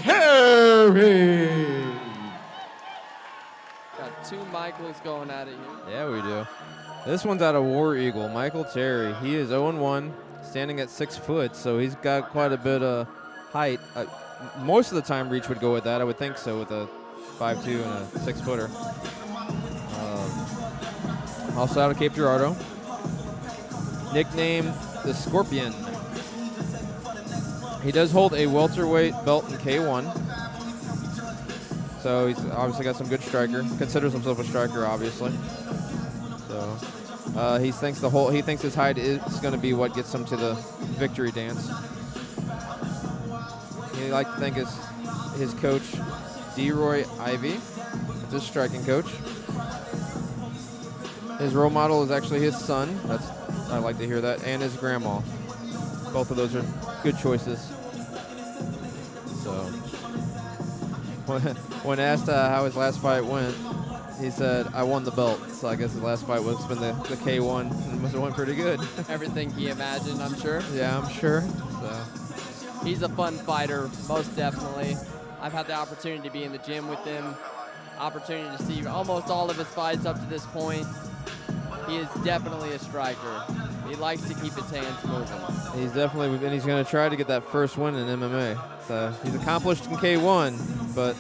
Terry. Got two Michaels going at it here. Yeah, we do. This one's out of War Eagle, Michael Terry. He is 0-1, standing at 6 foot, so he's got quite a bit of height. Most of the time, Reach would go with that. I would think so, with a 5'2" and a 6-footer. Also out of Cape Girardeau. Nicknamed the Scorpion. He does hold a welterweight belt in K1. So he's obviously got some good striker. Considers himself a striker, obviously. So he thinks his height is going to be what gets him to the victory dance. He like to think his coach, D-Roy Ivy, is his striking coach. His role model is actually his son. I like to hear that, and his grandma. Both of those are good choices. So, when asked how his last fight went, he said, "I won the belt." So I guess his last fight was been the K1, and must have went pretty good. Everything he imagined, I'm sure. Yeah, I'm sure. So. He's a fun fighter, most definitely. I've had the opportunity to be in the gym with him, opportunity to see almost all of his fights up to this point. He is definitely a striker. He likes to keep his hands moving. He's definitely, and he's going to try to get that first win in MMA. So he's accomplished in K1, but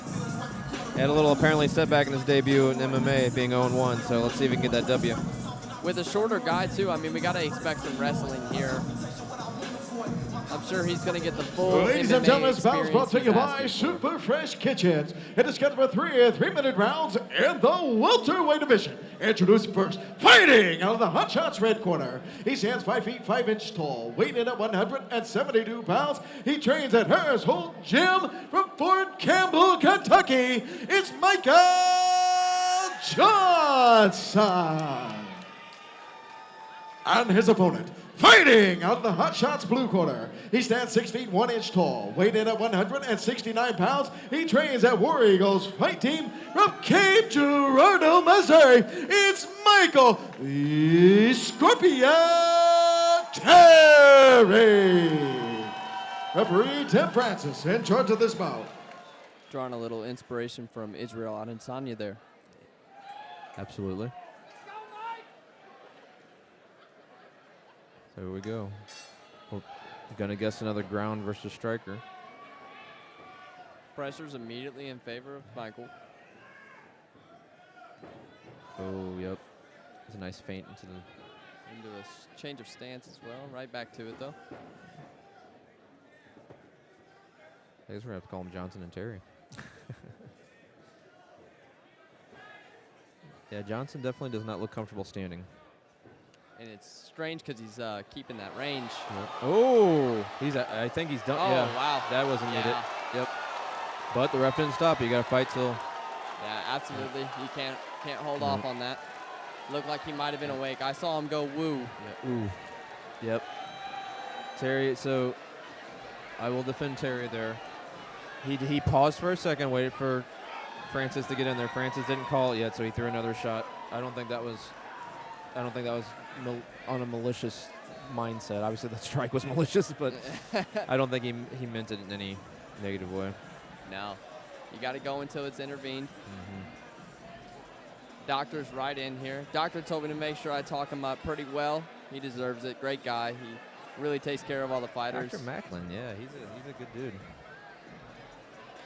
had a little apparently setback in his debut in MMA, being 0-1. So let's see if he can get that W. With a shorter guy too, I mean, we got to expect some wrestling here. I'm sure he's going to get the full Ladies MMA and gentlemen, this bout is brought to you by he's asking for. Super Fresh Kitchens. It is scheduled for 3-minute rounds in the welterweight division. Introduced first, fighting out of the Hot Shots red corner. He stands 5 feet 5 inches tall, weighing in at 172 pounds. He trains at Harris Holt Gym from Fort Campbell, Kentucky. It's Michael Johnson. And his opponent, fighting out of the Hot Shots blue corner. He stands 6 feet 1 inch tall, weighed in at 169 pounds. He trains at War Eagles Fight Team from Cape Girardeau, Missouri. It's Michael the Scorpion Terry. Referee Tim Francis in charge of this bout. Drawing a little inspiration from Israel Adesanya there. Absolutely. So here we go. We're going to guess another ground versus striker. Pressure's immediately in favor of Michael. Oh, yep. It's a nice feint into a change of stance as well. Right back to it, though. I guess we're going to have to call him Johnson and Terry. Yeah, Johnson definitely does not look comfortable standing. And it's strange because he's keeping that range. Yep. Oh, I think he's done. Oh, yeah, wow. That wasn't needed. Yep. But the ref didn't stop. You got to fight till. Yeah, absolutely. He can't hold off on that. Looked like he might have been awake. I saw him go woo. Yeah. Ooh. Yep. Terry. So I will defend Terry there. He paused for a second, waited for Francis to get in there. Francis didn't call it yet, so he threw another shot. I don't think that was on a malicious mindset. Obviously, the strike was malicious, but I don't think he meant it in any negative way. No. You got to go until it's intervened. Mm-hmm. Doctor's right in here. Doctor told me to make sure I talk him up pretty well. He deserves it. Great guy. He really takes care of all the fighters. Dr. Macklin, yeah, he's a good dude.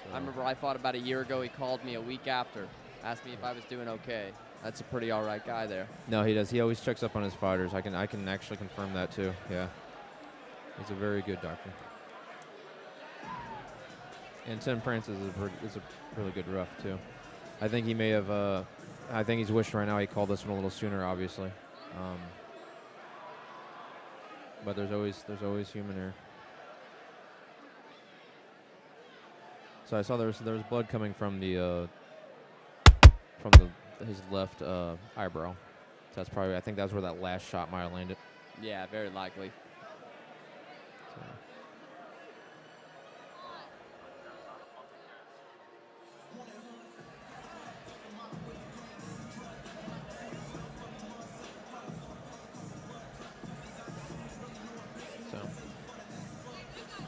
So. I remember I fought about a year ago. He called me a week after, asked me if I was doing okay. That's a pretty all right guy there. No, he does. He always checks up on his fighters. I can actually confirm that too. Yeah, he's a very good doctor. And Tim Francis is a really good ref too. I think he may have. I think he's wishing right now he called this one a little sooner, obviously. But there's always human error. So I saw there was blood coming from his left eyebrow. So that's probably, I think that's where that last shot might have landed. Yeah, very likely.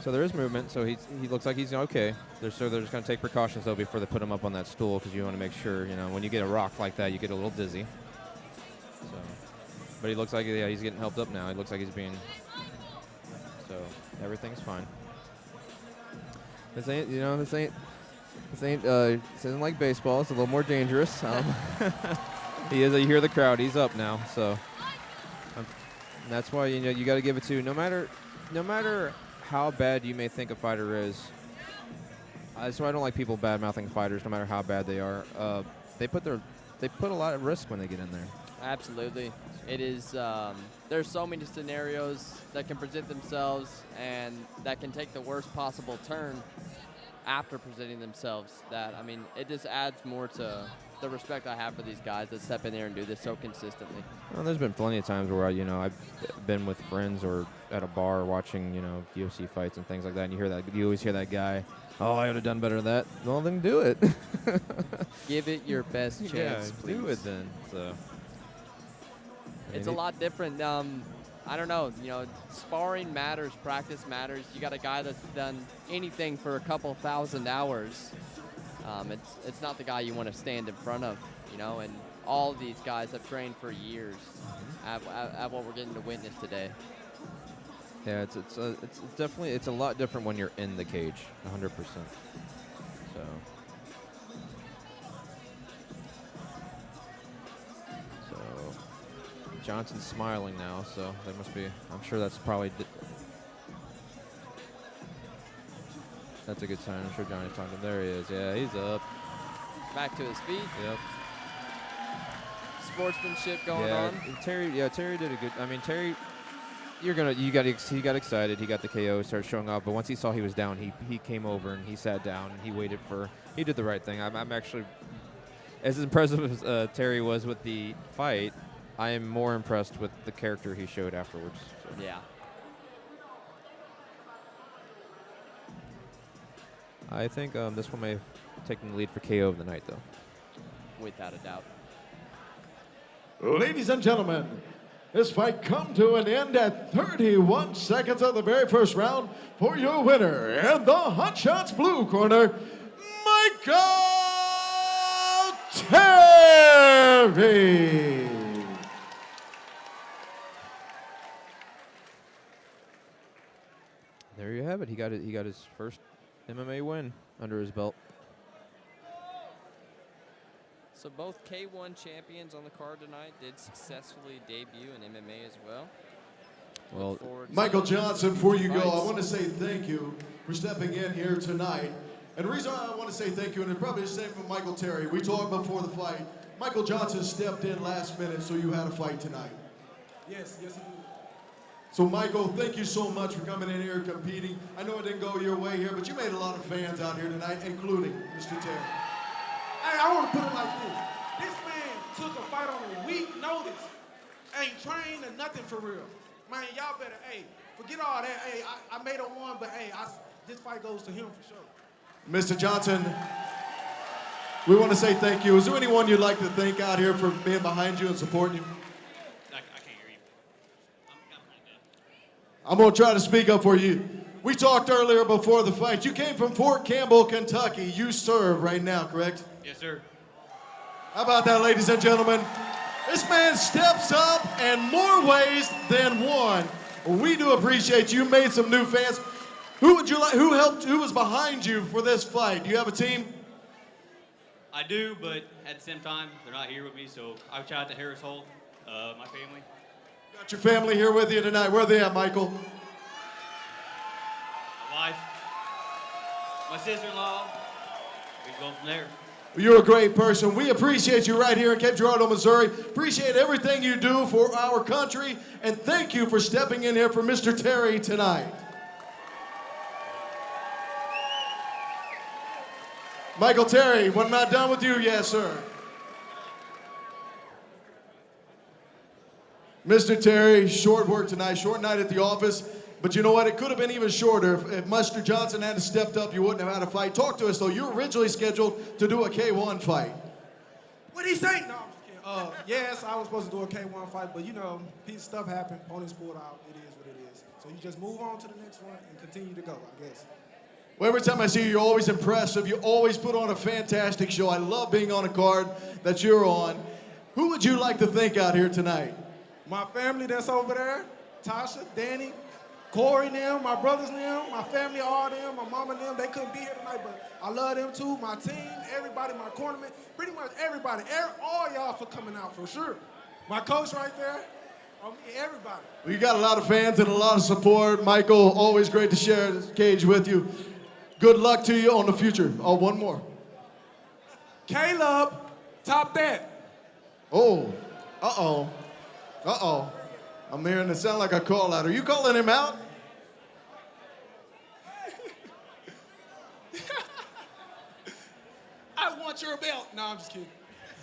So there is movement. So he looks like he's okay. They're just going to take precautions though before they put him up on that stool because you want to make sure when you get a rock like that you get a little dizzy. So, but he looks like he's getting helped up now. He looks like he's being. So everything's fine. This isn't like baseball. It's a little more dangerous. He is. You hear the crowd. He's up now. So that's why you got to give it to no matter how bad you may think a fighter is. That's why I don't like people bad mouthing fighters, no matter how bad they are. They put a lot at risk when they get in there. Absolutely. It is. There's so many scenarios that can present themselves and that can take the worst possible turn after presenting themselves. It just adds more to the respect I have for these guys that step in there and do this so consistently. Well, there's been plenty of times where I've been with friends or at a bar watching UFC fights and things like that, and you always hear that guy, "Oh, I would have done better than that." Well, then do it. Give it your best chance, please. Do it then. So. It's a lot different. I don't know. Sparring matters. Practice matters. You got a guy that's done anything for a couple thousand hours. It's not the guy you want to stand in front of, and all of these guys have trained for years at what we're getting to witness today. Yeah, it's definitely a lot different when you're in the cage, 100%. So Johnson's smiling now, so that must be. I'm sure that's probably. That's a good sign. I'm sure Johnny's talking. There he is. Yeah, he's up. Back to his feet. Yep. Sportsmanship going on. Terry did a good. Terry, he got excited. He got the KO, started showing off. But once he saw he was down, he came over and he sat down and he waited for. He did the right thing. I'm actually, as impressive as Terry was with the fight, I am more impressed with the character he showed afterwards. So. Yeah. I think this one may have taken the lead for KO of the night, though. Without a doubt. Ladies and gentlemen, this fight come to an end at 31 seconds of the very first round for your winner and the Hot Shots Blue Corner, Michael Terry. There you have it. He got his first MMA win under his belt. So both K1 champions on the card tonight did successfully debut in MMA as well. Well, Michael Johnson, before you go, I want to say thank you for stepping in here tonight. And the reason I want to say thank you, and it's probably the same for Michael Terry, we talked before the fight. Michael Johnson stepped in last minute, so you had a fight tonight. Yes, he did. So, Michael, thank you so much for coming in here competing. I know it didn't go your way here, but you made a lot of fans out here tonight, including Mr. Terry. Hey, I want to put it like this. This man took a fight on a week notice. Ain't trained or nothing for real. Man, y'all better, forget all that. I made a one, but this fight goes to him for sure. Mr. Johnson, we want to say thank you. Is there anyone you'd like to thank out here for being behind you and supporting you? I can't hear you. I'm kind of like that. I'm going to try to speak up for you. We talked earlier before the fight. You came from Fort Campbell, Kentucky. You serve right now, correct? Yes, sir. How about that, ladies and gentlemen? This man steps up in more ways than one. We do appreciate you. Made some new fans. Who was behind you for this fight? Do you have a team? I do, but at the same time, they're not here with me, so I would shout out to Harris Holt, my family. Got your family here with you tonight. Where are they at, Michael? My wife, my sister-in-law. We're going from there. You're a great person. We appreciate you right here in Cape Girardeau, Missouri. Appreciate everything you do for our country, and thank you for stepping in here for Mr. Terry tonight. Michael Terry, we're not done with you yet, sir. Mr. Terry, short work tonight, short night at the office. But you know what? It could have been even shorter. If Mr. Johnson hadn't stepped up, you wouldn't have had a fight. Talk to us, though. You were originally scheduled to do a K1 fight. What did he say? No, I'm just kidding. Yes, I was supposed to do a K1 fight, but his stuff happened. Opponents pulled out. It is what it is. So you just move on to the next one and continue to go, I guess. Well, every time I see you, you're always impressive. You always put on a fantastic show. I love being on a card that you're on. Who would you like to thank out here tonight? My family that's over there, Tasha, Danny, Corey and them, my brothers and them, my family, all them, my mama and them, they couldn't be here tonight, but I love them too, my team, everybody, my cornerman, pretty much everybody, all y'all for coming out for sure. My coach right there, everybody. Well, you got a lot of fans and a lot of support. Michael, always great to share this cage with you. Good luck to you on the future. Oh, one more. Caleb, top that. Oh, uh-oh. Uh-oh. I'm hearing it sound like a call out. Are you calling him out? I want your belt. No, I'm just kidding.